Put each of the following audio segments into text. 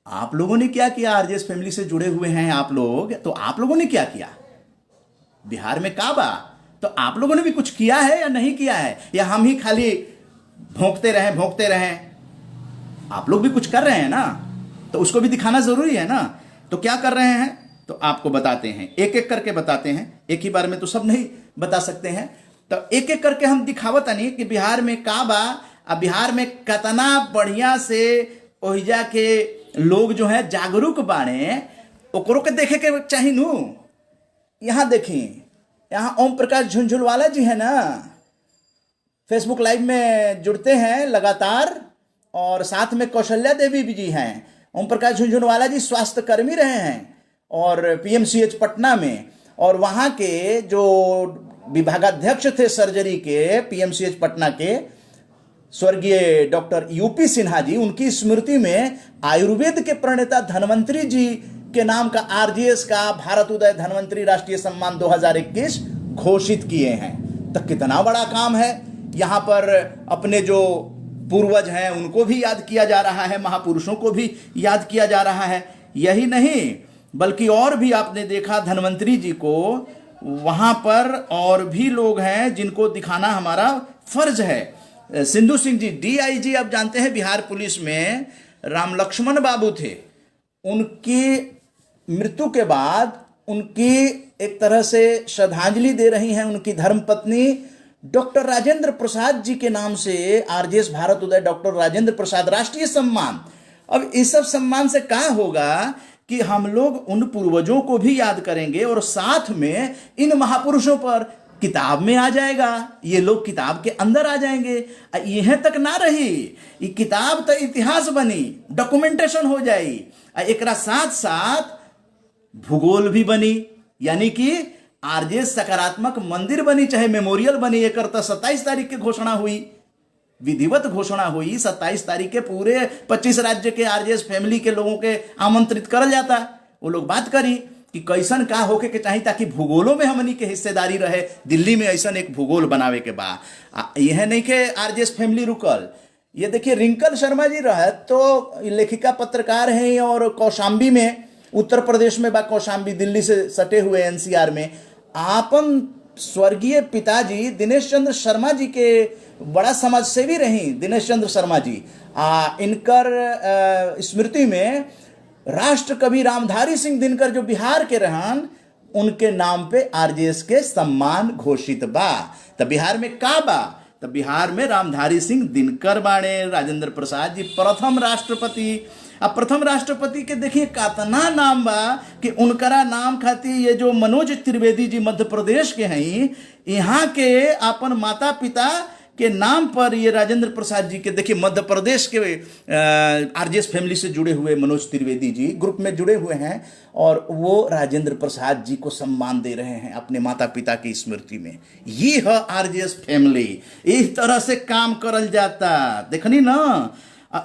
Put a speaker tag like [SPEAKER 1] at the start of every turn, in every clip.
[SPEAKER 1] आप लोगों ने क्या किया? आरजेएस फैमिली से जुड़े हुए हैं आप लोग, तो आप लोगों ने क्या किया? बिहार में काबा, तो आप लोगों ने भी कुछ किया है या नहीं किया है, या हम ही खाली भोंकते रहें? आप लोग भी कुछ कर रहे हैं ना, तो उसको भी दिखाना जरूरी है ना। तो क्या कर रहे हैं, तो आपको बताते हैं, एक एक करके बताते हैं। एक ही बार में तो सब नहीं बता सकते हैं, तो एक एक करके हम दिखावत नहीं कि बिहार में काबा, अब बिहार में कितना बढ़िया से ओहिजा के लोग जो है जागरूक बाणे, ओकरो के देखे के चाहिए नू। यहाँ देखिए, यहाँ ओम प्रकाश झुंझुनवाला जी है ना, फेसबुक लाइव में जुड़ते हैं लगातार, और साथ में कौशल्या देवी भी जी हैं। ओम प्रकाश झुंझुनवाला जी स्वास्थ्य कर्मी रहे हैं और पीएमसीएच पटना में, और वहाँ के जो विभागाध्यक्ष थे सर्जरी के पीएमसीएच पटना के, स्वर्गीय डॉक्टर यूपी सिन्हा जी, उनकी स्मृति में आयुर्वेद के प्रणेता धन्वंतरी जी के नाम का आरजीएस का भारत उदय धन्वंतरी राष्ट्रीय सम्मान 2021 घोषित किए हैं। तो कितना बड़ा काम है। यहाँ पर अपने जो पूर्वज हैं उनको भी याद किया जा रहा है, महापुरुषों को भी याद किया जा रहा है। यही नहीं बल्कि और भी आपने देखा धन्वंतरी जी को वहां पर, और भी लोग हैं जिनको दिखाना हमारा फर्ज है। सिंधु सिंह जी डीआईजी, आप जानते हैं बिहार पुलिस में राम लक्ष्मण बाबू थे, उनकी मृत्यु के बाद उनकी एक तरह से श्रद्धांजलि दे रही हैं उनकी धर्मपत्नी डॉक्टर राजेंद्र प्रसाद जी के नाम से आरजेएस भारत उदय डॉक्टर राजेंद्र प्रसाद राष्ट्रीय सम्मान। अब इस सब सम्मान से क्या होगा कि हम लोग उन पूर्वजों को भी याद करेंगे, और साथ में इन महापुरुषों पर किताब में आ जाएगा, ये लोग किताब के अंदर आ जाएंगे। यह तक ना रही, ये किताब तो इतिहास बनी, डॉक्यूमेंटेशन हो जाई, एक साथ साथ भूगोल भी बनी, यानी कि आरजेएस सकारात्मक मंदिर बनी, चाहे मेमोरियल बनी। एक 27 तारीख की घोषणा हुई, विधिवत घोषणा हुई 27 तारीख के, पूरे 25 राज्य के आरजेएस फैमिली के लोगों के आमंत्रित करल जाता। वो लोग बात करी कि कैसन का होके के चाहिए ताकि भूगोलों में हमनी के हिस्सेदारी रहे। दिल्ली में ऐसा एक भूगोल बनावे के बाद यह नहीं कि आरजेएस फैमिली रुकल। ये देखिए रिंकल शर्मा जी रहे तो लेखिका पत्रकार हैं, और कौशाम्बी में, उत्तर प्रदेश में बा कौशाम्बी, दिल्ली से सटे हुए एनसीआर में, आपन स्वर्गीय पिताजी दिनेश चंद्र शर्मा जी के बड़ा समाजसेवी रही दिनेश चंद्र शर्मा जी। इनकर स्मृति में राष्ट्र कवि रामधारी सिंह दिनकर जो बिहार के रहन, उनके नाम पे आरजेएस के सम्मान घोषित बा। तो बिहार में का बा, तो बिहार में रामधारी सिंह दिनकर बाणे, राजेंद्र प्रसाद जी प्रथम राष्ट्रपति। अब प्रथम राष्ट्रपति के देखिए कितना नाम बा कि उनकरा नाम खातिर ये जो मनोज त्रिवेदी जी मध्य प्रदेश के हैं, यहाँ के अपन माता पिता के नाम पर ये राजेंद्र प्रसाद जी के, देखिए मध्य प्रदेश के आरजेएस फैमिली से जुड़े हुए मनोज त्रिवेदी जी ग्रुप में जुड़े हुए हैं, और वो राजेंद्र प्रसाद जी को सम्मान दे रहे हैं अपने माता पिता की स्मृति में। ये है आरजेएस फैमिली, इस तरह से काम करल जाता। देखनी ना,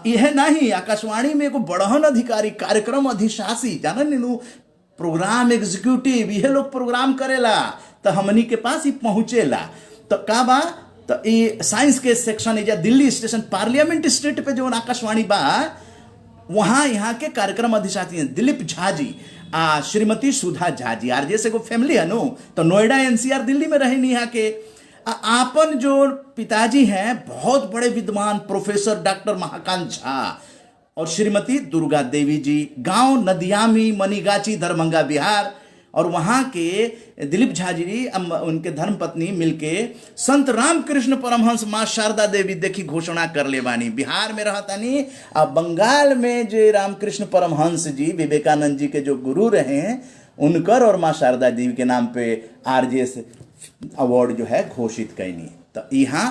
[SPEAKER 1] यह नहीं, आकाशवाणी में एगो बड़हन अधिकारी, कार्यक्रम अधिशासी, जानन नु, प्रोग्राम एग्जीक्यूटिव, यह लोग प्रोग्राम करेला तो हमनी के पास ही पहुंचेला। तो का बा, तो ये साइंस के सेक्शन है, दिल्ली स्टेशन पार्लियामेंट स्ट्रीट पे जो आकाशवाणी बा, वहां यहाँ के कार्यक्रम अधिशासी हैं दिलीप झा जी, श्रीमती सुधा झा जी। आरजेएस एगो फैमिली है नो, तो नोएडा एनसीआर दिल्ली में रहे यहाँ के। आपन जो पिताजी हैं बहुत बड़े विद्वान प्रोफेसर डॉक्टर महाकांत झा, और श्रीमती दुर्गा देवी जी, गांव नदियामी मनीगाची दरभंगा बिहार, और वहां के दिलीप झा जी उनके धर्मपत्नी मिलके संत रामकृष्ण परमहंस मां शारदा देवी देखी घोषणा कर ले बानी, बिहार में रहतानी। अब बंगाल में जो रामकृष्ण परमहंस जी विवेकानंद जी के जो गुरु रहे, उनकर और मां शारदा देवी के नाम पे आरजेएस अवार्ड जो है घोषित कैनी। तो यहाँ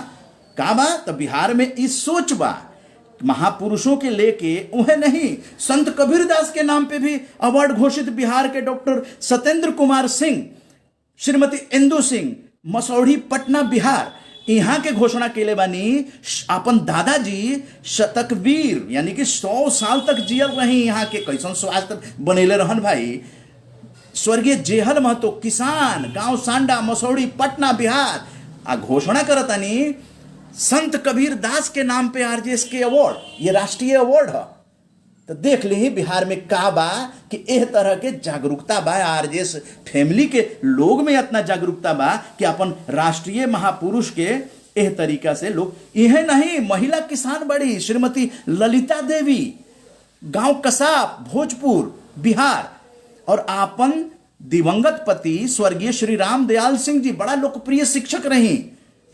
[SPEAKER 1] का बा, तो बिहार में इस सोच बा महापुरुषों के लेके, उन्हें नहीं, संत कबीरदास के नाम पे भी अवार्ड घोषित। बिहार के डॉक्टर सत्येंद्र कुमार सिंह, श्रीमती इंदु सिंह, मसौढ़ी पटना बिहार, यहाँ के घोषणा केले बानी। अपन दादाजी शतकवीर यानी कि 100 साल तक जियल रही, यहाँ के कैसन स्वास्थ्य बनेले रहन भाई। स्वर्गीय जेहल महतो, किसान, गांव सांडा, मसौड़ी, पटना बिहार, घोषणा करतानी संत कबीर दास के नाम पे आरजेएस के अवार्ड, ये राष्ट्रीय अवार्ड है। तो देख ली बिहार में का बा कि एह तरह के जागरूकता बा। आरजेएस फैमिली के लोग में इतना जागरूकता बा कि अपन राष्ट्रीय महापुरुष के एह तरीका से लोग, यह नहीं महिला किसान बड़ी श्रीमती ललिता देवी, गांव कसाप, भोजपुर, बिहार, और आपन दिवंगत पति स्वर्गीय श्री राम दयाल सिंह जी बड़ा लोकप्रिय शिक्षक रही,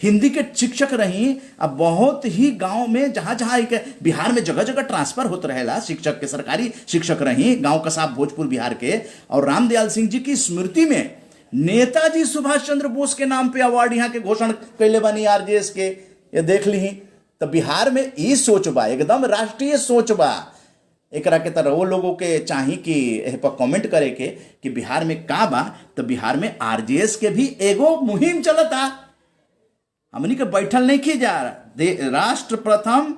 [SPEAKER 1] हिंदी के शिक्षक रही। अब बहुत ही गांव में जहां जहां बिहार में जगह जगह ट्रांसफर होते रहेला शिक्षक के, सरकारी शिक्षक रही गांव कसाब भोजपुर बिहार के। और रामदयाल सिंह जी की स्मृति में नेताजी सुभाष चंद्र बोस के नाम पे अवार्ड यहाँ के घोषणा कैले बनी आरजेएस के। ये देख ली तो बिहार में ई सोच बा, एकदम राष्ट्रीय सोच बा। एकरा के तरह वो लोगों के चाही कि एह पर कमेंट करे के कि बिहार में का बा। तो बिहार में आरजेएस के भी एगो मुहिम चलता, हमनी के बैठल नहीं की जा रहा। राष्ट्र प्रथम,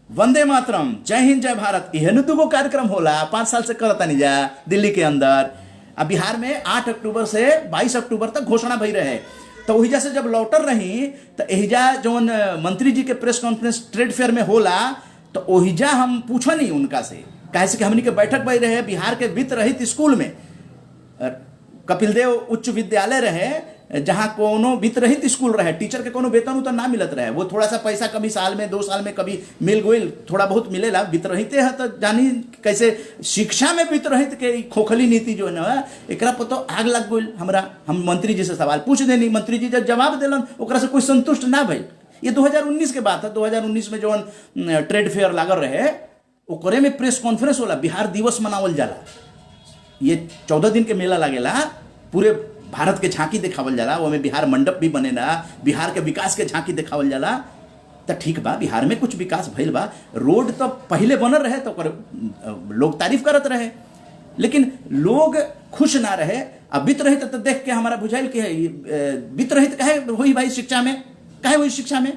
[SPEAKER 1] वंदे मातरम, जय हिंद जय भारत, यह दुगो कार्यक्रम होला 5 साल से करता नहीं जा दिल्ली के अंदर। अब बिहार में 8 अक्टूबर से 22 अक्टूबर तक घोषणा भई रहे। तो ओहिजा से जब लौटर रही तो एहिजा जो मंत्री जी के प्रेस कॉन्फ्रेंस ट्रेड फेयर में होला, तो ओहिजा हम पूछा नहीं उनका से, कैसे कि हमनी के बैठक भई रहे बिहार के वित्त रहित स्कूल में, कपिल देव उच्च विद्यालय रहे, जहां कोनो वित्त रहित स्कूल रहे, टीचर के कोनो वेतन उतना ना मिलत रहे। वो थोड़ा सा पैसा कभी साल में 2 साल में कभी मिल गई, थोड़ा बहुत मिलेला। वित्त रहित है तो जानी कैसे शिक्षा में वित्त रहित के खोखली नीति जो है ना, एकरा पर तो आग लग गई हमरा। हम मंत्री जी से सवाल पूछ देनी, मंत्री जी जब जवाब दिलन ओकरा से कोई संतुष्ट ना भइल। ये 2019 के बात है। 2019 में जो ट्रेड फेयर लागल रहे ओकरे में प्रेस कॉन्फ्रेंस होला, बिहार दिवस मनावल जाला। ये 14 दिन के मेला लागेला, पूरे भारत के झांकी दिखावल जाला, वो में बिहार मंडप भी बनेला, बिहार के विकास के झांकी दिखावल जाला। तो ठीक बा, बिहार में कुछ विकास भइल बा, रोड तो पहले बनल रहे तो लोग तारीफ करत रहे, लेकिन लोग खुश ना रहे। अब वित्त रहित तो देख के हमारा बुझाइल कि वित्त रहित कहे हुई भाई शिक्षा में, कहे हुई शिक्षा में।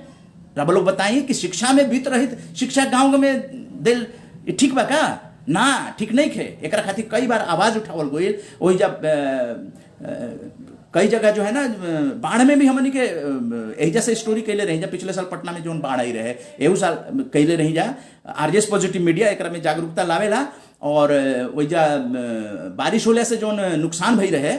[SPEAKER 1] रब लोग बताइए कि शिक्षा में वित्त रहित शिक्षा गांव में दिल ठीक बा का? ना, ठीक नहीं खे। एक खातिर कई बार आवाज उठावल गई। वही जब कई जगह जो है ना, बाढ़ में भी हमनी के एहिजा से स्टोरी कैले रही जा। पिछले साल पटना में जो बाढ़ आई रहे, एहू साल कैले रही जा। आरजेएस पॉजिटिव मीडिया एक में जागरूकता लावेला। और वहीजा बारिश होले से जो नुकसान भई रहे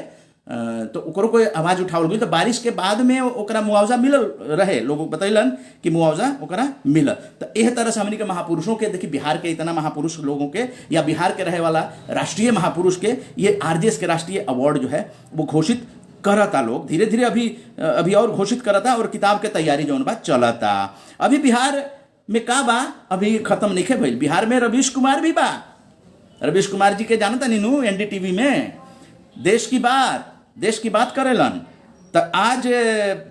[SPEAKER 1] तो ओकरो कोई आवाज उठावल गई। तो बारिश के बाद में ओकरा मुआवजा मिलल रहे, लोग बतैलन कि मुआवजा ओकरा मिलल। तो एह तरह से हमनी के महापुरुषों के, देखिए बिहार के इतना महापुरुष लोगों के या बिहार के रहे वाला राष्ट्रीय महापुरुष के ये आरजेएस के राष्ट्रीय अवार्ड जो है वो घोषित करता। लोग धीरे धीरे अभी और घोषित करता, और किताब के तैयारी जो बा चलता। अभी बिहार में का बा अभी खत्म नहीं भइल। बिहार में रवीश कुमार भी बा। रवीश कुमार जी के जानता नीनू, एनडीटीवी में देश की बात करेलन। तो आज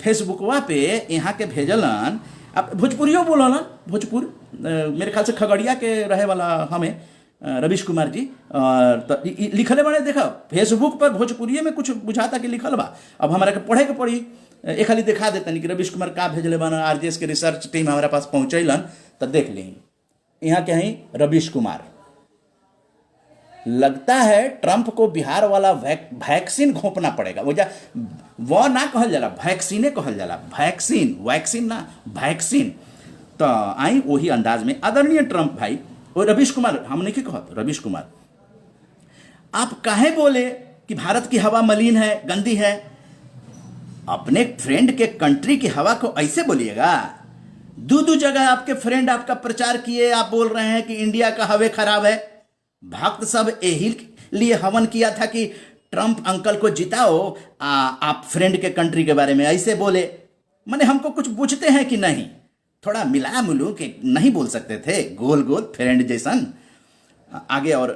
[SPEAKER 1] फेसबुकवा पे यहाँ के भेजलन, अब भोजपुरियो बोलन, भोजपुर मेरे ख्याल से खगड़िया के रहे वाला हमें रवीश कुमार जी। तो लिखले बड़े, देखा फेसबुक पर भोजपुरिये में कुछ बुझाता कि लिखल बा। अब हमारा के पढ़े के पड़ी, एक खाली दिखा देता नहीं कि रवीश कुमार का भेजले बन। आरजेएस के रिसर्च टीम हमारे पास पहुँचैलन तो देख ली। यहाँ के ही रवीश कुमार, लगता है ट्रंप को बिहार वाला वैक्सीन घोंपना पड़ेगा। वो ना कहल जाला, वैक्सीने कहल जाला, वैक्सीन ना वैक्सीन। तो आई वही अंदाज में आदरणीय ट्रंप भाई और रवीश कुमार, हमने की कहत रवीश कुमार, आप काहे बोले कि भारत की हवा मलिन है, गंदी है? अपने फ्रेंड के कंट्री की हवा को ऐसे बोलिएगा? दो जगह आपके फ्रेंड आपका प्रचार किए, आप बोल रहे हैं कि इंडिया का हवा खराब है। भक्त सब यही लिए हवन किया था कि ट्रंप अंकल को जिताओ, आप फ्रेंड के कंट्री के बारे में ऐसे बोले। मैंने हमको कुछ पूछते हैं कि नहीं, थोड़ा मिला मिलू के नहीं बोल सकते थे, गोल गोल फ्रेंड जैसन। आगे और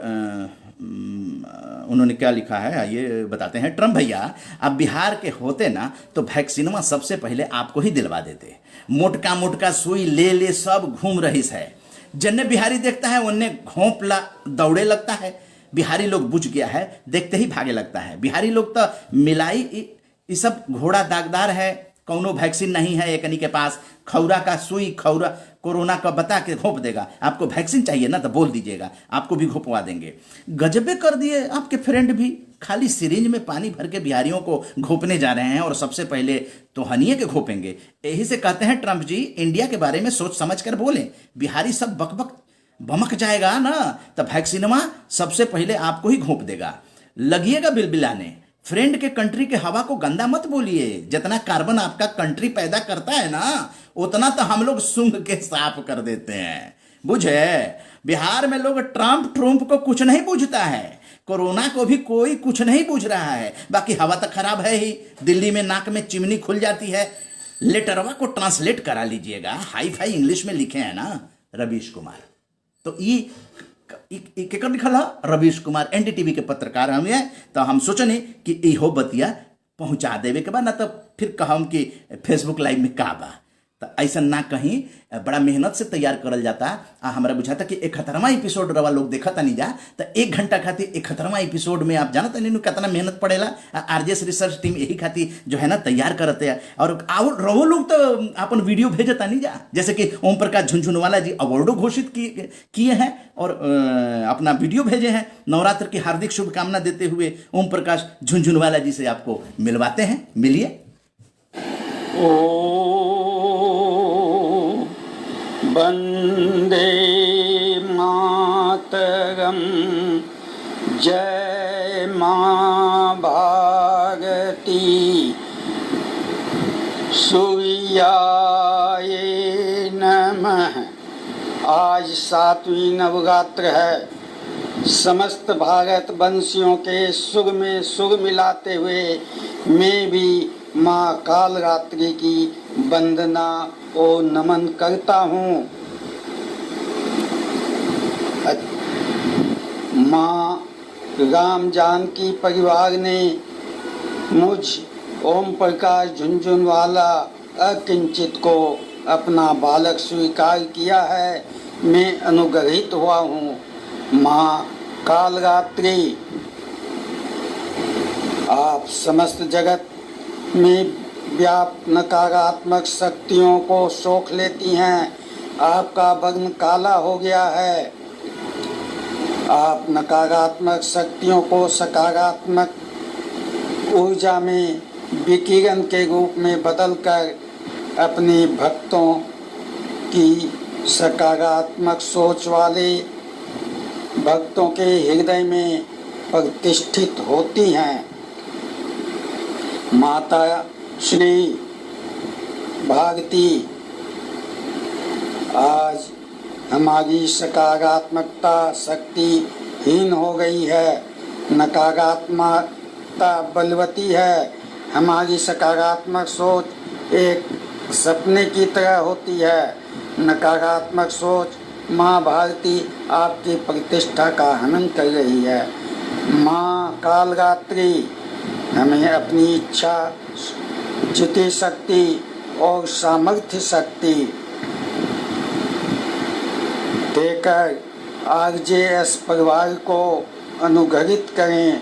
[SPEAKER 1] उन्होंने क्या लिखा है ये बताते हैं। ट्रंप भैया, अब बिहार के होते ना तो वैक्सीनवा सबसे पहले आपको ही दिलवा देते। मोटका मोटका सुई ले सब घूम रही है, जन्ने बिहारी देखता है उन्ने घोंपला दौड़े लगता है। बिहारी लोग बुझ गया है, देखते ही भागे लगता है। बिहारी लोग तो मिलाई ये सब घोड़ा दागदार है, कौनो वैक्सीन नहीं है एकनी के पास। खौरा का सुई, खौरा कोरोना का बता के घोंप देगा। आपको वैक्सीन चाहिए ना तो बोल दीजिएगा, आपको भी घोंपवा देंगे। गजबे कर दिए आपके फ्रेंड भी, खाली सिरिंज में पानी भर के बिहारियों को घोपने जा रहे हैं, और सबसे पहले तो हनिए के घोपेंगे। यही से कहते हैं ट्रंप जी, इंडिया के बारे में सोच समझ कर बोलें। बिहारी सब बकबक बमक जाएगा ना, तब वैक्सीनमा सबसे पहले आपको ही घोंप देगा। लगिएगा बिलबिलाने। फ्रेंड के कंट्री के हवा को गंदा मत बोलिए। जितना कार्बन आपका कंट्री पैदा करता है ना, उतना तो हम लोग सूंघ के साफ कर देते हैं, बुझे। बिहार में लोग ट्रंप को कुछ नहीं पूछता है, कोरोना को भी कोई कुछ नहीं पूछ रहा है। बाकी हवा तो खराब है ही, दिल्ली में नाक में चिमनी खुल जाती है। लेटरवा को ट्रांसलेट करा लीजिएगा, हाई फाई इंग्लिश में लिखे हैं ना रवीश कुमार। तो ये केकर लिखल है? रवीश कुमार, एनडीटीवी के पत्रकार हम हैं। तो हम सोचने कि इहो बतिया पहुंचा देवे के बाद, ना तो फिर कहम कि फेसबुक लाइव में का बा। तो ऐसा ना कहीं, बड़ा मेहनत से तैयार करल जाता। हमारा बुझाता कि 71वां एपिसोड रवा लोग देखता नहीं जा, तो 1 घंटा खातिर 71वां एपिसोड में आप जानते नहीं कितना मेहनत पड़ेला। आरजेएस रिसर्च टीम यही खातिर जो है ना तैयार करते हैं। और रहो लोग तो अपन वीडियो भेजता नहीं जा, जैसे कि ओम प्रकाश झुनझुनवाला जी अवार्डो घोषित किए हैं और अपना वीडियो भेजे हैं। नवरात्र की हार्दिक शुभकामना देते हुए ओम प्रकाश झुनझुनवाला जी से आपको मिलवाते हैं, मिलिए।
[SPEAKER 2] वंदे मातरम, जय मां भारती, सूर्याय नमः। आज 7वीं नवरात्र है। समस्त भारत वंशियों के सुर में सुर मिलाते हुए मैं भी माँ कालरात्रि की वंदना और नमन करता हूँ। माँ राम जानकी परिवार ने मुझ ओम प्रकाश झुनझुनवाला अकिंचित को अपना बालक स्वीकार किया है। मैं अनुग्रहित हुआ हूँ। माँ कालरात्रि आप समस्त जगत में व्याप्त नकारात्मक शक्तियों को सोख लेती हैं। आपका वर्ण काला हो गया है। आप नकारात्मक शक्तियों को सकारात्मक ऊर्जा में विकिरण के रूप में बदलकर अपने भक्तों की सकारात्मक सोच वाले भक्तों के हृदय में प्रतिष्ठित होती हैं। माता श्री भारती आज हमारी सकारात्मकता शक्तिहीन हो गई है, नकारात्मकता बलवती है। हमारी सकारात्मक सोच एक सपने की तरह होती है। नकारात्मक सोच माँ भारती आपकी प्रतिष्ठा का हनन कर रही है। माँ कालरात्रि हमें अपनी इच्छा, चिति शक्ति और सामर्थ्य शक्ति देकर आरजेएस परिवार को अनुग्रहित करें।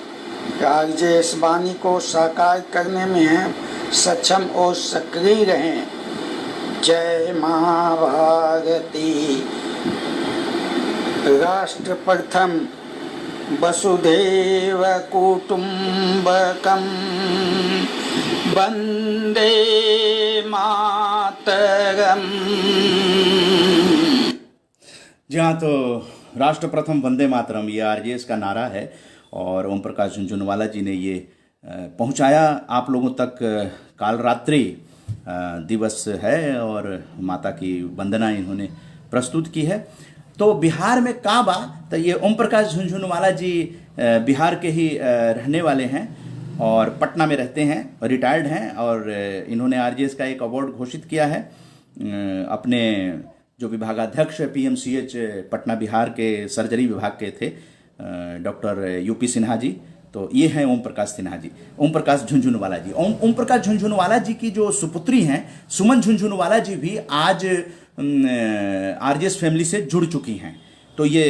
[SPEAKER 2] आरजेएस वाणी को साकार करने में सक्षम और सक्रिय रहें। जय महाभारती। राष्ट्र प्रथम वसुधैव कुटुम्बकम् वंदे मातरम।
[SPEAKER 1] जी हाँ, तो राष्ट्र प्रथम वंदे मातरम ये आरजेएस का नारा है और ओम प्रकाश झुनझुनवाला जी ने ये पहुंचाया आप लोगों तक। कालरात्रि दिवस है और माता की वंदना इन्होंने प्रस्तुत की है। तो बिहार में का बा, तो ये ओम प्रकाश झुनझुनवाला जी बिहार के ही रहने वाले हैं और पटना में रहते हैं, रिटायर्ड हैं। और इन्होंने आरजेएस का एक अवार्ड घोषित किया है अपने जो विभागाध्यक्ष पीएमसीएच पटना बिहार के सर्जरी विभाग के थे डॉक्टर यूपी सिन्हा जी। तो ये हैं ओम प्रकाश सिन्हा जी, ओम प्रकाश झुनझुनवाला जी। ओम प्रकाश झुनझुनवाला जी की जो सुपुत्री हैं सुमन झुनझुनवाला जी भी आज आरजेएस फैमिली से जुड़ चुकी हैं। तो ये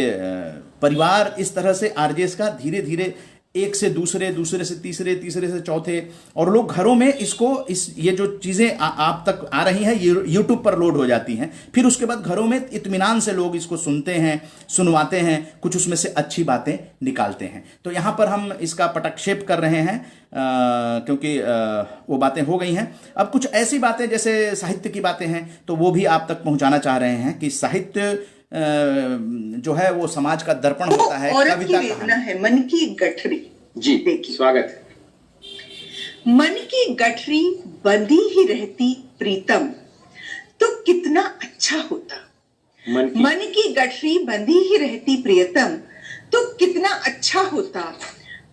[SPEAKER 1] परिवार इस तरह से आरजेएस का धीरे धीरे एक से दूसरे, दूसरे से तीसरे, तीसरे से चौथे, और लोग घरों में ये जो चीज़ें आप तक आ रही हैं ये यूट्यूब पर लोड हो जाती हैं। फिर उसके बाद घरों में इत्मीनान से लोग इसको सुनते हैं, सुनवाते हैं, कुछ उसमें से अच्छी बातें निकालते हैं। तो यहाँ पर हम इसका पटक्षेप कर रहे हैं क्योंकि वो बातें हो गई हैं। अब कुछ ऐसी बातें जैसे साहित्य की बातें हैं तो वो भी आप तक पहुँचाना चाह रहे हैं कि साहित्य जो है वो समाज का दर्पण होता है।
[SPEAKER 3] औरत
[SPEAKER 1] कविता
[SPEAKER 3] की वेदना है, मन की गठरी।
[SPEAKER 4] जी
[SPEAKER 3] देखिए,
[SPEAKER 4] स्वागत है।
[SPEAKER 3] मन की गठरी बंधी ही रहती प्रीतम तो कितना अच्छा होता। मन की गठरी बंधी ही रहती प्रियतम तो कितना अच्छा होता।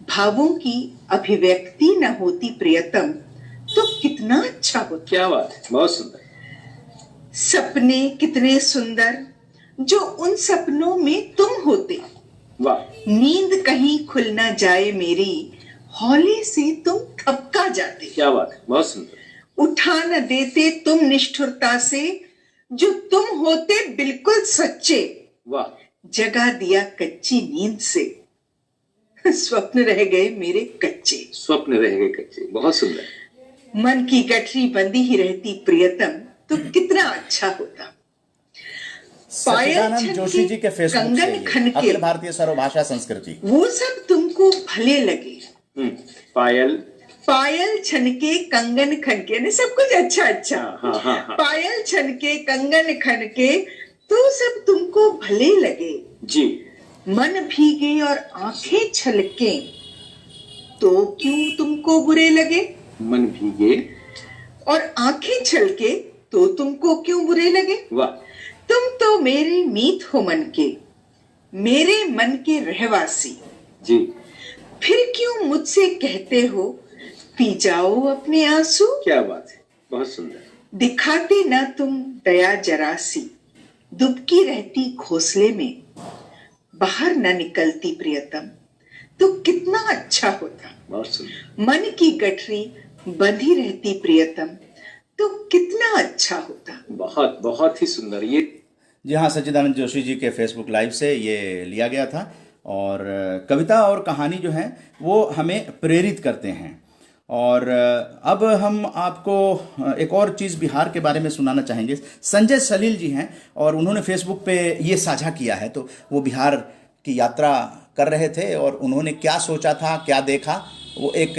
[SPEAKER 3] भावों की अभिव्यक्ति न होती प्रियतम तो कितना अच्छा होता।
[SPEAKER 4] क्या बात है, बहुत सुंदर।
[SPEAKER 3] सपने कितने सुंदर जो उन सपनों में तुम होते।
[SPEAKER 4] वाह।
[SPEAKER 3] नींद कहीं खुल न जाए मेरी, हौले से तुम थपका जाते।
[SPEAKER 4] क्या बात है, बहुत सुंदर।
[SPEAKER 3] उठा न देते तुम निष्ठुरता से जो तुम होते बिल्कुल सच्चे।
[SPEAKER 4] वाह।
[SPEAKER 3] जगा दिया कच्ची नींद से, स्वप्न रह गए मेरे कच्चे।
[SPEAKER 4] स्वप्न रह गए कच्चे, बहुत सुंदर।
[SPEAKER 3] मन की गठरी बंधी ही रहती प्रियतम तो कितना अच्छा होता।
[SPEAKER 1] सच्चिदानंद जोशी जी के फेसबुक से
[SPEAKER 3] कंगन
[SPEAKER 1] ये,
[SPEAKER 3] खनके,
[SPEAKER 1] अखिल भारतीय सर्वभाषा संस्कृति,
[SPEAKER 3] वो सब तुमको भले लगे।
[SPEAKER 4] पायल
[SPEAKER 3] पायल छनके कंगन खनके ने सब कुछ अच्छा अच्छा।
[SPEAKER 4] हाँ।
[SPEAKER 3] पायल छनके कंगन खनके तो सब तुमको भले लगे।
[SPEAKER 4] जी।
[SPEAKER 3] मन भीगे और आंखें छलके तो क्यों तुमको बुरे लगे।
[SPEAKER 4] मन भीगे
[SPEAKER 3] और आंखें छलके तो तुमको क्यों बुरे लगे।
[SPEAKER 4] वाह।
[SPEAKER 3] तुम तो मेरे मीत हो मन के, मेरे मन के रहवासी।
[SPEAKER 4] जी।
[SPEAKER 3] फिर क्यों मुझसे कहते हो पी जाओ अपने आंसू।
[SPEAKER 4] क्या बात है, बहुत सुंदर।
[SPEAKER 3] दिखाते ना तुम दया जरासी, दुबकी रहती घोंसले में, बाहर न निकलती प्रियतम तो कितना अच्छा होता।
[SPEAKER 4] बहुत सुंदर।
[SPEAKER 3] मन की गठरी बंधी रहती प्रियतम तो कितना अच्छा होता।
[SPEAKER 4] बहुत बहुत ही सुंदर। ये
[SPEAKER 1] जी हाँ, सच्चिदानंद जोशी जी के फेसबुक लाइव से ये लिया गया था। और कविता और कहानी जो है वो हमें प्रेरित करते हैं। और अब हम आपको एक और चीज़ बिहार के बारे में सुनाना चाहेंगे। संजय सलील जी हैं और उन्होंने फेसबुक पे ये साझा किया है। तो वो बिहार की यात्रा कर रहे थे और उन्होंने क्या सोचा था, क्या देखा, वो एक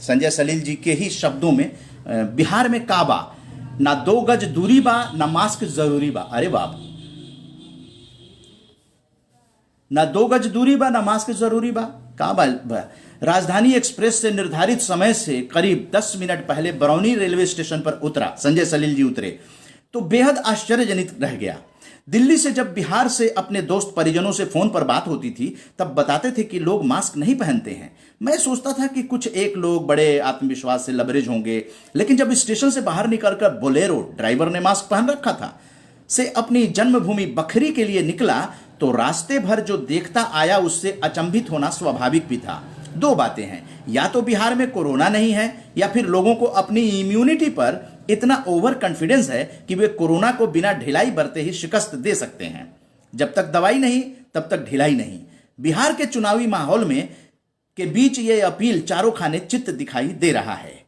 [SPEAKER 1] संजय सलील जी के ही शब्दों में, बिहार में काबा ना 2 गज दूरी बा ना मास्क जरूरी बा। अरे बाप, ना 2 गज दूरी बा ना मास्क जरूरी बा, काबा। राजधानी एक्सप्रेस से निर्धारित समय से करीब 10 मिनट पहले बरौनी रेलवे स्टेशन पर उतरा संजय सलील जी उतरे तो बेहद आश्चर्यजनित रह गया। दिल्ली से जब बिहार से अपने दोस्त परिजनों से फोन पर बात होती थी तब बताते थे कि लोग मास्क नहीं पहनते हैं। मैं सोचता था कि कुछ एक लोग बड़े आत्मविश्वास से लबरेज होंगे, लेकिन जब स्टेशन से बाहर निकलकर बोलेरो ड्राइवर ने मास्क पहन रखा था से अपनी जन्मभूमि बखरी के लिए निकला तो रास्ते भर जो देखता आया उससे अचंभित होना स्वाभाविक भी था। 2 बातें हैं, या तो बिहार में कोरोना नहीं है या फिर लोगों को अपनी इम्यूनिटी पर इतना ओवर कॉन्फिडेंस है कि वे कोरोना को बिना ढिलाई बरते ही शिकस्त दे सकते हैं। जब तक दवाई नहीं तब तक ढिलाई नहीं। बिहार के चुनावी माहौल में के बीच ये अपील चारों खाने चित्त दिखाई दे रहा है।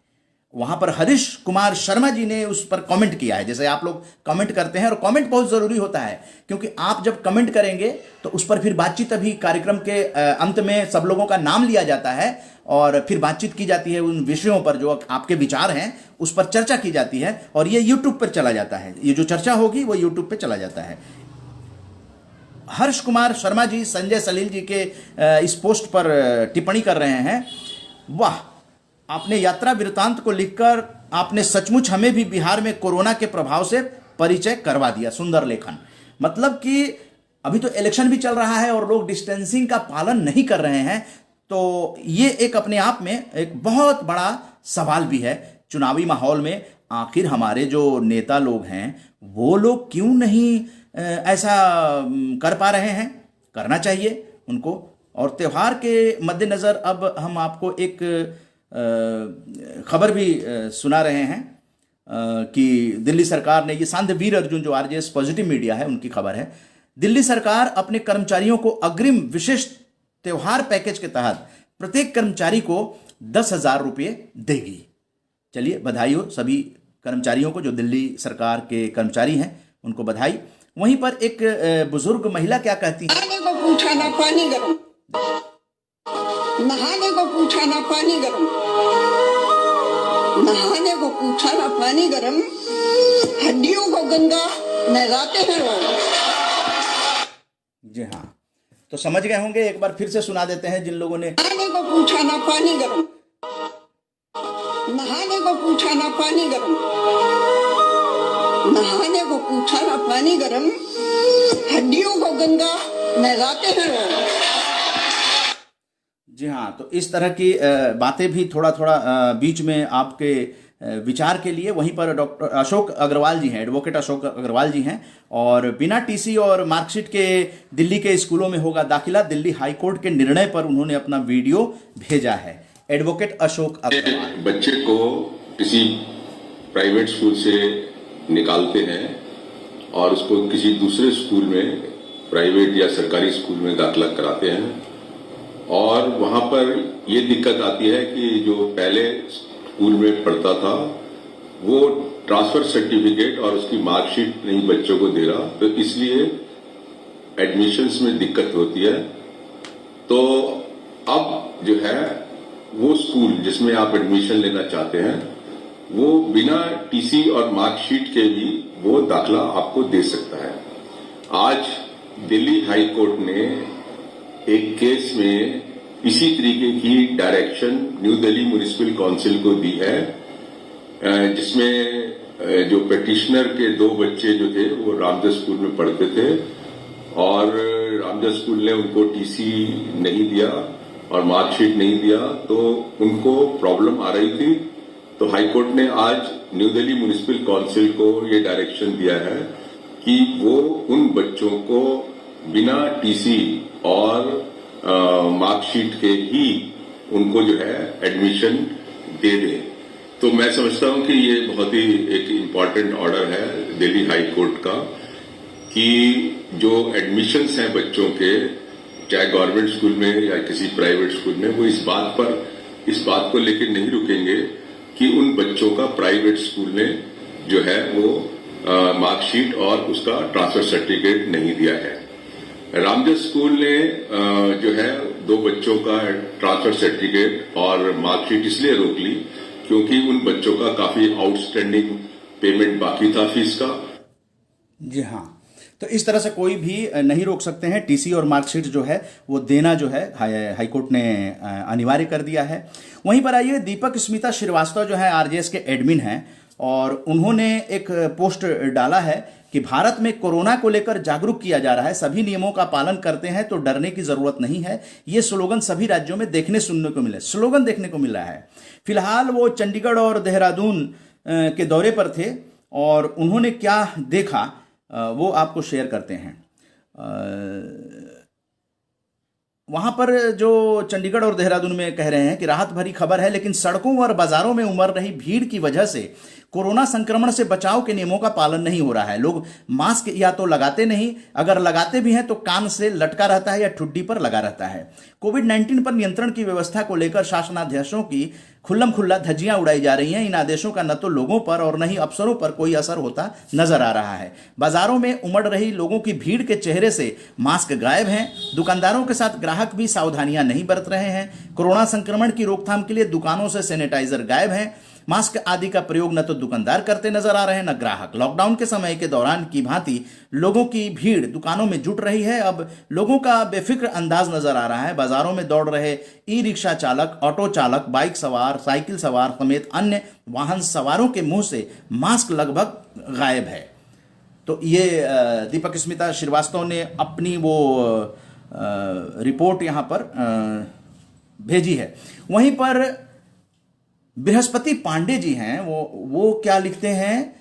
[SPEAKER 1] वहां पर हरीश कुमार शर्मा जी ने उस पर कमेंट किया है। जैसे आप लोग कमेंट करते हैं और कमेंट बहुत जरूरी होता है क्योंकि आप जब कमेंट करेंगे तो उस पर फिर बातचीत, अभी कार्यक्रम के अंत में सब लोगों का नाम लिया जाता है और फिर बातचीत की जाती है उन विषयों पर जो आपके विचार हैं उस पर चर्चा की जाती है और ये यूट्यूब पर चला जाता है। ये जो चर्चा होगी वो यूट्यूब पर चला जाता है। हर्ष कुमार शर्मा जी संजय सलील जी के इस पोस्ट पर टिप्पणी कर रहे हैं। वाह, आपने यात्रा वृत्तांत को लिखकर आपने सचमुच हमें भी बिहार में कोरोना के प्रभाव से परिचय करवा दिया। सुंदर लेखन। मतलब कि अभी तो इलेक्शन भी चल रहा है और लोग डिस्टेंसिंग का पालन नहीं कर रहे हैं, तो ये एक अपने आप में एक बहुत बड़ा सवाल भी है। चुनावी माहौल में आखिर हमारे जो नेता लोग हैं वो लोग क्यों नहीं ऐसा कर पा रहे हैं? करना चाहिए उनको। और त्यौहार के मद्देनज़र अब हम आपको एक खबर भी सुना रहे हैं कि दिल्ली सरकार ने, ये सांध्य वीर अर्जुन जो आरजेएस पॉजिटिव मीडिया है उनकी खबर है, दिल्ली सरकार अपने कर्मचारियों को अग्रिम विशेष त्योहार पैकेज के तहत प्रत्येक कर्मचारी को 10,000 रुपये देगी। चलिए बधाई हो सभी कर्मचारियों को, जो दिल्ली सरकार के कर्मचारी हैं उनको बधाई। वहीं पर एक बुजुर्ग महिला क्या कहती है,
[SPEAKER 5] नहाने को पूछा ना पानी गरम, नहाने को पूछा ना पानी गरम, नहाने को पूछा ना पानी गरम, हड्डियों को गंगा नहलाते हैं वो।
[SPEAKER 1] जी हाँ, तो समझ गए होंगे, एक बार फिर से सुना देते हैं जिन लोगों ने।
[SPEAKER 5] नहाने को पूछा ना पानी गरम, नहाने को पूछा ना पानी गरम, नहाने को पूछा ना पानी गरम, हड्डियों को गंगा नहलाते हैं वो।
[SPEAKER 1] जी हाँ, तो इस तरह की बातें भी थोड़ा थोड़ा बीच में आपके विचार के लिए। वहीं पर डॉक्टर अशोक अग्रवाल जी हैं, एडवोकेट अशोक अग्रवाल जी हैं, और बिना टीसी और मार्कशीट के दिल्ली के स्कूलों में होगा दाखिला। दिल्ली हाईकोर्ट के निर्णय पर उन्होंने अपना वीडियो भेजा है। एडवोकेट अशोक अग्रवाल,
[SPEAKER 6] बच्चे को किसी प्राइवेट स्कूल से निकालते हैं और उसको किसी दूसरे स्कूल में, प्राइवेट या सरकारी स्कूल में दाखिला कराते हैं, और वहां पर ये दिक्कत आती है कि जो पहले स्कूल में पढ़ता था वो ट्रांसफर सर्टिफिकेट और उसकी मार्कशीट नहीं बच्चों को दे रहा, तो इसलिए एडमिशन्स में दिक्कत होती है। तो अब जो है वो स्कूल जिसमें आप एडमिशन लेना चाहते हैं वो बिना टीसी और मार्कशीट के भी वो दाखला आपको दे सकता है। आज दिल्ली हाई कोर्ट ने एक केस में इसी तरीके की direction new Delhi municipal council को दी है, जिसमें जो पेटिशनर के 2 बच्चे जो थे वो रामदास स्कूल में पढ़ते थे और रामदास स्कूल ने उनको टीसी नहीं दिया और मार्कशीट नहीं दिया, तो उनको प्रॉब्लम आ रही थी। तो हाईकोर्ट ने आज न्यू दिल्ली म्युनिसिपल काउंसिल को ये डायरेक्शन दिया है कि वो उन बच्चों को बिना टीसी और मार्कशीट के ही उनको जो है एडमिशन दे दें। तो मैं समझता हूं कि ये बहुत ही एक इम्पॉर्टेंट ऑर्डर है दिल्ली हाई कोर्ट का कि जो एडमिशन्स हैं बच्चों के, चाहे गवर्नमेंट स्कूल में या किसी प्राइवेट स्कूल में, वो इस बात को लेकर नहीं रुकेंगे कि उन बच्चों का प्राइवेट स्कूल में जो है वो मार्कशीट और उसका ट्रांसफर सर्टिफिकेट नहीं दिया है। रामदास स्कूल ने जो है 2 बच्चों का ट्रांसफर सर्टिफिकेट और मार्कशीट इसलिए रोक ली क्योंकि उन बच्चों का काफी आउटस्टैंडिंग पेमेंट बाकी था फीस का।
[SPEAKER 1] जी हाँ, तो इस तरह से कोई भी नहीं रोक सकते हैं। टीसी और मार्कशीट जो है वो देना जो है हाईकोर्ट ने अनिवार्य कर दिया है। वहीं पर आइए, दीपक स्मिता श्रीवास्तव जो है आरजेएस के एडमिन हैं, और उन्होंने एक पोस्ट डाला है कि भारत में कोरोना को लेकर जागरूक किया जा रहा है, सभी नियमों का पालन करते हैं तो डरने की जरूरत नहीं है। ये स्लोगन सभी राज्यों में सुनने को मिल रहा है। फिलहाल वो चंडीगढ़ और देहरादून के दौरे पर थे, और उन्होंने क्या देखा वो आपको शेयर करते हैं। वहां पर जो चंडीगढ़ और देहरादून में कह रहे हैं कि राहत भरी खबर है, लेकिन सड़कों और बाजारों में उमड़ रही भीड़ की वजह से कोरोना संक्रमण से बचाव के नियमों का पालन नहीं हो रहा है। लोग मास्क या तो लगाते नहीं, अगर लगाते भी हैं तो कान से लटका रहता है या ठुड्डी पर लगा रहता है। कोविड-19 पर नियंत्रण की व्यवस्था को लेकर शासनाध्यक्षों की खुल्लम खुल्ला धज्जियां उड़ाई जा रही हैं। इन आदेशों का न तो लोगों पर और न ही अफसरों पर कोई असर होता नजर आ रहा है। बाजारों में उमड़ रही लोगों की भीड़ के चेहरे से मास्क गायब हैं। दुकानदारों के साथ ग्राहक भी सावधानियां नहीं बरत रहे हैं। कोरोना संक्रमण की रोकथाम के लिए दुकानों से सैनिटाइजर गायब हैं। मास्क आदि का प्रयोग न तो दुकानदार करते नजर आ रहे हैं, न ग्राहक। लॉकडाउन के समय के दौरान की भांति लोगों की भीड़ दुकानों में जुट रही है। अब लोगों का बेफिक्र अंदाज नजर आ रहा है। बाजारों में दौड़ रहे ई रिक्शा चालक, ऑटो चालक, बाइक सवार, साइकिल सवार समेत अन्य वाहन सवारों के मुंह से मास्क लगभग गायब है। तो ये दीपक स्मिता श्रीवास्तव ने अपनी वो रिपोर्ट यहां पर भेजी है। वहीं पर बृहस्पति पांडे जी हैं, वो क्या लिखते हैं,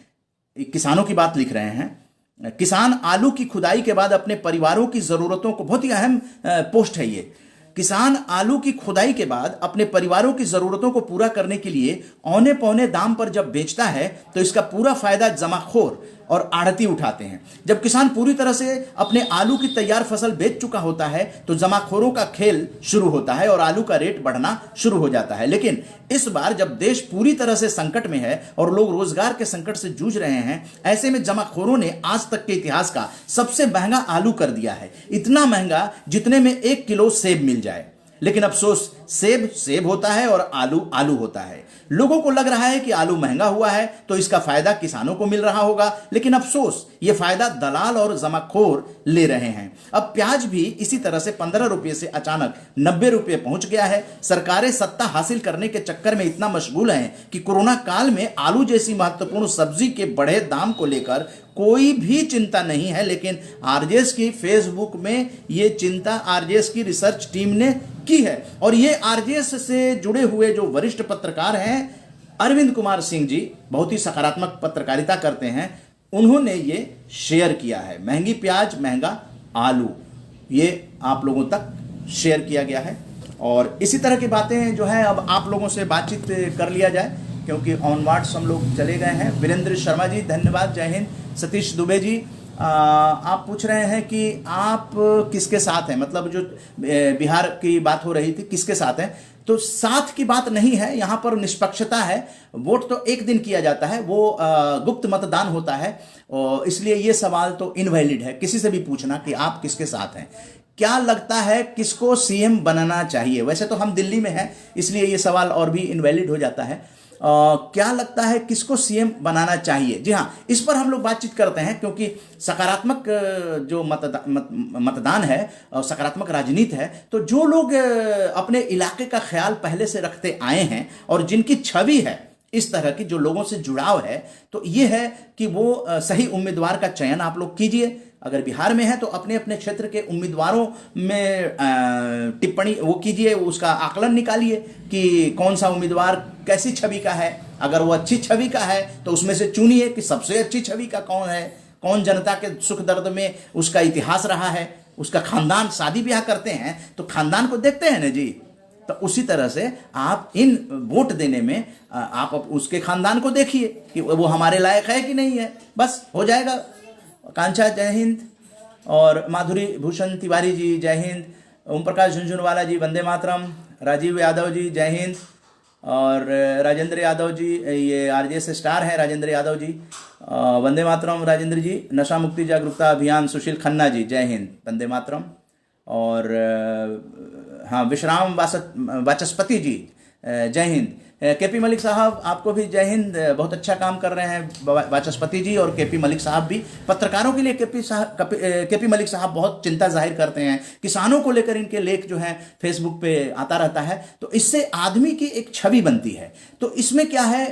[SPEAKER 1] किसानों की बात लिख रहे हैं। किसान आलू की खुदाई के बाद अपने परिवारों की जरूरतों को, बहुत ही अहम पोस्ट है ये, किसान आलू की खुदाई के बाद अपने परिवारों की जरूरतों को पूरा करने के लिए औने पौने दाम पर जब बेचता है तो इसका पूरा फायदा जमाखोर और आढ़ती उठाते हैं। जब किसान पूरी तरह से अपने आलू की तैयार फसल बेच चुका होता है तो जमाखोरों का खेल शुरू होता है और आलू का रेट बढ़ना शुरू हो जाता है। लेकिन इस बार जब देश पूरी तरह से संकट में है और लोग रोजगार के संकट से जूझ रहे हैं, ऐसे में जमाखोरों ने आज तक के इतिहास का सबसे महंगा आलू कर दिया है। इतना महंगा जितने में 1 किलो सेब मिल जाए। लेकिन अफसोस, सेब सेब होता है और आलू आलू होता है। लोगों को लग रहा है कि आलू महंगा हुआ है तो इसका फायदा किसानों को मिल रहा होगा, लेकिन अफसोस यह फायदा दलाल और जमाखोर ले रहे हैं। अब प्याज भी इसी तरह से 15 रुपये से अचानक 90 रुपये पहुंच गया है। सरकारें सत्ता हासिल करने के चक्कर में इतना मशगूल हैं कि कोरोना काल में आलू जैसी महत्वपूर्ण सब्जी के बढ़े दाम को लेकर कोई भी चिंता नहीं है। लेकिन आरजेएस की फेसबुक में ये चिंता आरजेएस की रिसर्च टीम ने की है और ये आरजेएस से जुड़े हुए जो वरिष्ठ पत्रकार हैं अरविंद कुमार सिंह जी, बहुत ही सकारात्मक पत्रकारिता करते हैं, उन्होंने ये शेयर किया है। महंगी प्याज, महंगा आलू, ये आप लोगों तक शेयर किया गया है। और इसी तरह की बातें जो है अब आप लोगों से बातचीत कर लिया जाए, क्योंकि ऑनवर्ड्स हम लोग चले गए हैं। वीरेंद्र शर्मा जी धन्यवाद, जय हिंद। सतीश दुबे जी आप पूछ रहे हैं कि आप किसके साथ हैं, मतलब जो बिहार की बात हो रही थी किसके साथ हैं, तो साथ की बात नहीं है, यहाँ पर निष्पक्षता है। वोट तो एक दिन किया जाता है, वो गुप्त मतदान होता है और इसलिए ये सवाल तो इनवैलिड है। किसी से भी पूछना कि आप किसके साथ हैं। क्या लगता है किसको सीएम बनाना चाहिए, वैसे तो हम दिल्ली में हैं इसलिए ये सवाल और भी इनवैलिड हो जाता है। क्या लगता है किसको सीएम बनाना चाहिए, जी हाँ, इस पर हम लोग बातचीत करते हैं, क्योंकि सकारात्मक जो मतदान है और सकारात्मक राजनीति है, तो जो लोग अपने इलाके का ख्याल पहले से रखते आए हैं और जिनकी छवि है इस तरह की, जो लोगों से जुड़ाव है, तो ये है कि वो सही उम्मीदवार का चयन आप लोग कीजिए। अगर बिहार में है तो अपने अपने क्षेत्र के उम्मीदवारों में टिप्पणी वो कीजिए, उसका आकलन निकालिए कि कौन सा उम्मीदवार कैसी छवि का है। अगर वो अच्छी छवि का है तो उसमें से चुनिए कि सबसे अच्छी छवि का कौन है, कौन जनता के सुख दर्द में उसका इतिहास रहा है, उसका खानदान, शादी ब्याह करते हैं तो खानदान को देखते हैं ना जी। तो उसी तरह से आप इन वोट देने में आप उसके खानदान को देखिए कि वो हमारे लायक है कि नहीं है, बस हो जाएगा। कांचा जय हिंद, और माधुरी भूषण तिवारी जी जय हिंद, ओम प्रकाश झुंझुनवाला जी वंदे मातरम, राजीव यादव जी जय हिंद, और राजेंद्र यादव जी, ये आरजेएस स्टार हैं राजेंद्र यादव जी, वंदे मातरम राजेंद्र जी। नशा मुक्ति जागरूकता अभियान सुशील खन्ना जी जय हिंद, वंदे मातरम। और हाँ, विश्राम वाचस्पति जी जय हिंद। केपी मलिक साहब आपको भी जय हिंद, बहुत अच्छा काम कर रहे हैं वाचस्पति जी और केपी मलिक साहब भी। पत्रकारों के लिए केपी मलिक साहब बहुत चिंता जाहिर करते हैं, किसानों को लेकर इनके लेख जो हैं फेसबुक पे आता रहता है, तो इससे आदमी की एक छवि बनती है। तो इसमें क्या है,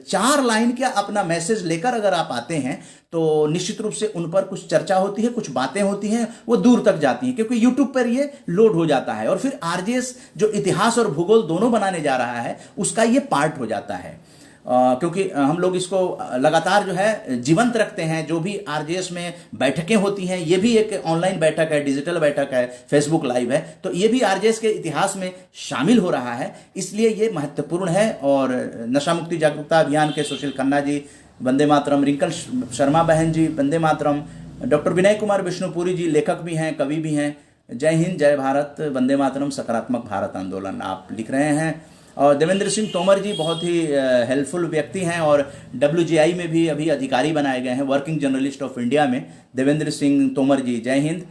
[SPEAKER 1] 4 लाइन क्या अपना मैसेज लेकर अगर आप आते हैं तो निश्चित रूप से उन पर कुछ चर्चा होती है, कुछ बातें होती हैं, वो दूर तक जाती हैं, क्योंकि यूट्यूब पर ये लोड हो जाता है और फिर आरजेएस जो इतिहास और भूगोल दोनों बनाने जा रहा है उसका ये पार्ट हो जाता है। क्योंकि हम लोग इसको लगातार जो है जीवंत रखते हैं। जो भी आरजेएस में बैठकें होती हैं, ये भी एक ऑनलाइन बैठक है, डिजिटल बैठक है, फेसबुक लाइव है, तो ये भी आरजेएस के इतिहास में शामिल हो रहा है, इसलिए ये महत्वपूर्ण है। और नशा मुक्ति जागरूकता अभियान के सुशील खन्ना जी वंदे मातरम, रिंकल शर्मा बहन जी वंदे मातरम, डॉक्टर विनय कुमार विष्णुपुरी जी लेखक भी हैं, कवि भी हैं, जय हिंद जय भारत वंदे मातरम, सकारात्मक भारत आंदोलन आप लिख रहे हैं। और देवेंद्र सिंह तोमर जी बहुत ही हेल्पफुल व्यक्ति हैं और WGI में भी अभी अधिकारी बनाए गए हैं, वर्किंग जर्नलिस्ट ऑफ इंडिया में देवेंद्र सिंह तोमर जी जय हिंद।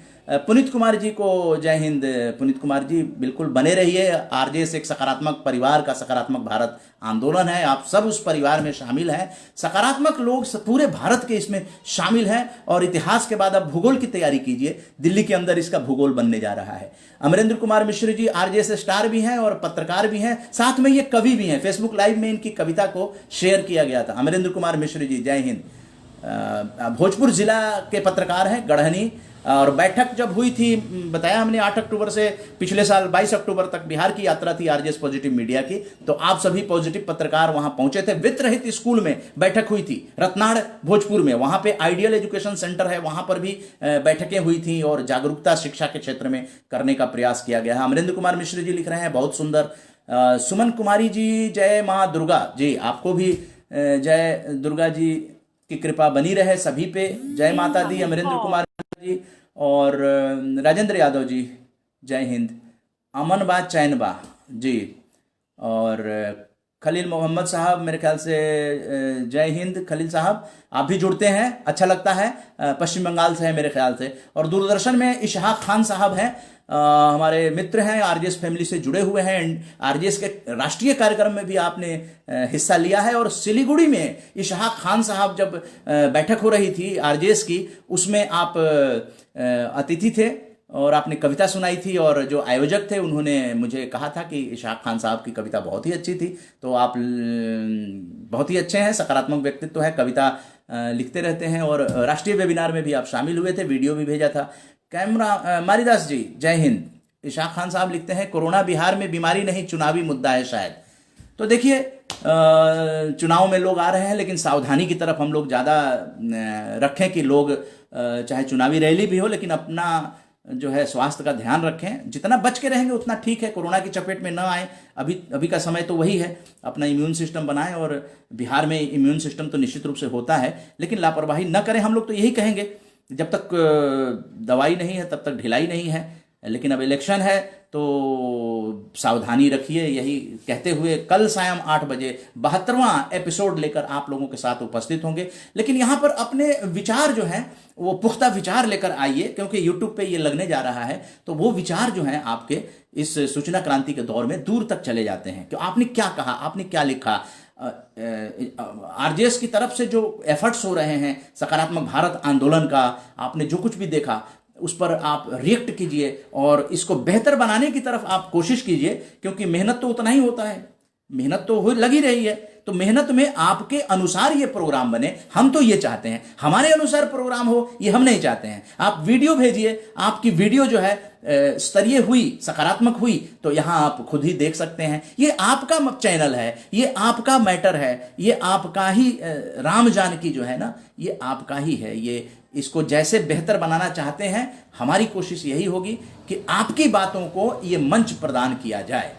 [SPEAKER 1] पुनीत कुमार जी को जय हिंद। पुनीत कुमार जी बिल्कुल बने रहिए, आरजेएस एक सकारात्मक परिवार का सकारात्मक भारत आंदोलन है, आप सब उस परिवार में शामिल हैं। सकारात्मक लोग पूरे भारत के इसमें शामिल हैं और इतिहास के बाद अब भूगोल की तैयारी कीजिए, दिल्ली के अंदर इसका भूगोल बनने जा रहा है। अमरेंद्र कुमार मिश्र जी आरजेएस स्टार भी हैं और पत्रकार भी हैं, साथ में ये कवि भी हैं, फेसबुक लाइव में इनकी कविता को शेयर किया गया था। अमरेंद्र कुमार मिश्र जी जय हिंद। भोजपुर जिला के पत्रकार हैं, गढ़हनी, और बैठक जब हुई थी बताया हमने 8 अक्टूबर से पिछले साल 22 अक्टूबर तक बिहार की यात्रा थी आरजेएस पॉजिटिव मीडिया की, तो आप सभी पॉजिटिव पत्रकार वहां पहुंचे थे। वित्त रहित स्कूल में बैठक हुई थी रत्नाड़ भोजपुर में, वहां पे आइडियल एजुकेशन सेंटर है, वहां पर भी बैठकें हुई थी और जागरूकता शिक्षा के क्षेत्र में करने का प्रयास किया गया है। अमरेंद्र कुमार मिश्र जी लिख रहे हैं बहुत सुंदर। सुमन कुमारी जी जय माँ दुर्गा जी, आपको भी जय दुर्गा जी की कृपा बनी रहे सभी पे। जय माता दी। अमरेंद्र कुमार जी और राजेंद्र यादव जी, जय हिंद। अमन बा चैन बा जी, और खलील मोहम्मद साहब, मेरे ख्याल से जय हिंद खलील साहब, आप भी जुड़ते हैं, अच्छा लगता है। पश्चिम बंगाल से है मेरे ख्याल से। और दूरदर्शन में इशहाक खान साहब हैं, हमारे मित्र हैं, आरजेएस फैमिली से जुड़े हुए हैं। आरजेएस के राष्ट्रीय कार्यक्रम में भी आपने हिस्सा लिया है। और सिलीगुड़ी में इशहाक खान साहब जब बैठक हो रही थी आरजेएस की, उसमें आप अतिथि थे और आपने कविता सुनाई थी। और जो आयोजक थे उन्होंने मुझे कहा था कि इशहाक खान साहब की कविता बहुत ही अच्छी थी। तो आप बहुत ही अच्छे हैं, सकारात्मक व्यक्तित्व है, कविता लिखते रहते हैं। और राष्ट्रीय वेबिनार में भी आप शामिल हुए थे, वीडियो भी भेजा था। कैमरा मारीदास जी, जय हिंद। इशहाक खान साहब लिखते हैं, कोरोना बिहार में बीमारी नहीं चुनावी मुद्दा है शायद। तो देखिए, चुनाव में लोग आ रहे हैं, लेकिन सावधानी की तरफ हम लोग ज़्यादा रखें कि लोग चाहे चुनावी रैली भी हो, लेकिन अपना जो है स्वास्थ्य का ध्यान रखें। जितना बच के रहेंगे उतना ठीक है, कोरोना की चपेट में न आए। अभी का समय तो वही है, अपना इम्यून सिस्टम बनाएं। और बिहार में इम्यून सिस्टम तो निश्चित रूप से होता है, लेकिन लापरवाही न करें। हम लोग तो यही कहेंगे, जब तक दवाई नहीं है तब तक ढिलाई नहीं है। लेकिन अब इलेक्शन है तो सावधानी रखिए, यही कहते हुए कल सायं 8 बजे 72वां एपिसोड लेकर आप लोगों के साथ उपस्थित होंगे। लेकिन यहाँ पर अपने विचार जो हैं वो पुख्ता विचार लेकर आइए, क्योंकि यूट्यूब पे ये लगने जा रहा है। तो वो विचार जो हैं आपके इस सूचना क्रांति के दौर में दूर तक चले जाते हैं कि आपने क्या कहा, आपने क्या लिखा। आरजेएस की तरफ से जो एफर्ट्स हो रहे हैं सकारात्मक भारत आंदोलन का, आपने जो कुछ भी देखा उस पर आप रिएक्ट कीजिए और इसको बेहतर बनाने की तरफ आप कोशिश कीजिए, क्योंकि मेहनत तो उतना ही होता है, मेहनत तो लगी रही है। तो मेहनत में आपके अनुसार ये प्रोग्राम बने, हम तो ये चाहते हैं। हमारे अनुसार प्रोग्राम हो ये हम नहीं चाहते हैं। आप वीडियो भेजिए, आपकी वीडियो जो है स्तरीय हुई, सकारात्मक हुई, तो यहां आप खुद ही देख सकते हैं। ये आपका चैनल है, ये आपका मैटर है, ये आपका ही राम जानकी जो है ना, ये आपका ही है। ये इसको जैसे बेहतर बनाना चाहते हैं, हमारी कोशिश यही होगी कि आपकी बातों को ये मंच प्रदान किया जाए।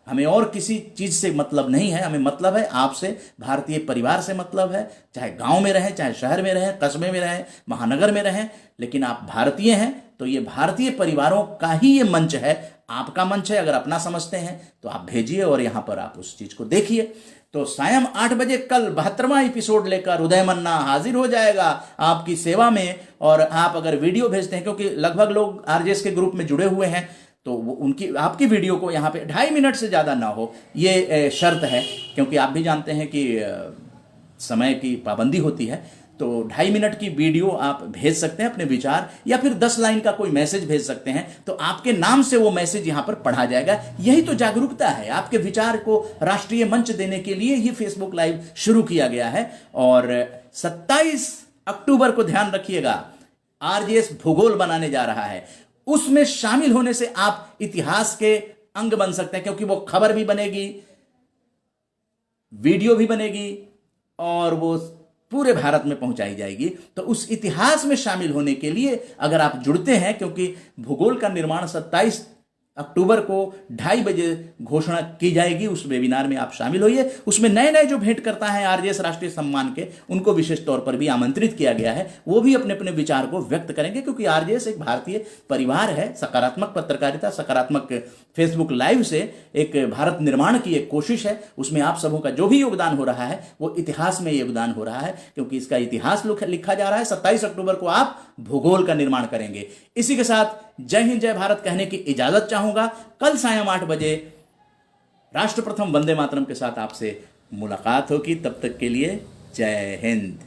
[SPEAKER 1] हमें और किसी चीज से मतलब नहीं है, हमें मतलब है आपसे, भारतीय परिवार से मतलब है। चाहे गांव में रहें, चाहे शहर में रहें, कस्बे में रहें, महानगर में रहें, लेकिन आप भारतीय हैं। तो ये भारतीय परिवारों का ही ये मंच है, आपका मंच है। अगर अपना समझते हैं तो आप भेजिए और यहां पर आप उस चीज को देखिए। तो सायं 8 बजे कल 72वां एपिसोड लेकर उदय मन्ना हाजिर हो जाएगा आपकी सेवा में। और आप अगर वीडियो भेजते हैं, क्योंकि लगभग लोग आरजेएस के ग्रुप में जुड़े हुए हैं, तो वो उनकी आपकी वीडियो को यहाँ पे 2.5 मिनट से ज़्यादा ना हो, ये शर्त है। क्योंकि आप भी जानते हैं कि समय की पाबंदी होती है। तो 2.5 मिनट की वीडियो आप भेज सकते हैं अपने विचार, या फिर 10 लाइन का कोई मैसेज भेज सकते हैं। तो आपके नाम से वो मैसेज यहाँ पर पढ़ा जाएगा। यही तो जागरूकता है, आपके विचार को राष्ट्रीय मंच देने के लिए ही फेसबुक लाइव शुरू किया गया है। और 27 अक्टूबर को ध्यान रखिएगा, आरजेएस भूगोल बनाने जा रहा है। उसमें शामिल होने से आप इतिहास के अंग बन सकते हैं, क्योंकि वो खबर भी बनेगी, वीडियो भी बनेगी और वो पूरे भारत में पहुंचाई जाएगी। तो उस इतिहास में शामिल होने के लिए अगर आप जुड़ते हैं, क्योंकि भूगोल का निर्माण 27 अक्टूबर को 2:30 बजे घोषणा की जाएगी, उस वेबिनार में आप शामिल होइए। उसमें नए नए जो भेंटकर्ता हैं आरजेएस राष्ट्रीय सम्मान के, उनको विशेष तौर पर भी आमंत्रित किया गया है। वो भी अपने अपने विचार को व्यक्त करेंगे, क्योंकि आरजेएस एक भारतीय परिवार है। सकारात्मक पत्रकारिता, सकारात्मक फेसबुक लाइव से एक भारत निर्माण की एक कोशिश है। उसमें आप सबों का जो भी योगदान हो रहा है वो इतिहास में योगदान हो रहा है, क्योंकि इसका इतिहास लिखा जा रहा है। 27 अक्टूबर को आप भूगोल का निर्माण करेंगे। इसी के साथ जय हिंद जय भारत कहने की इजाजत चाहूंगा। कल सायं 8 बजे राष्ट्र प्रथम वंदे मातरम के साथ आपसे मुलाकात होगी। तब तक के लिए जय हिंद।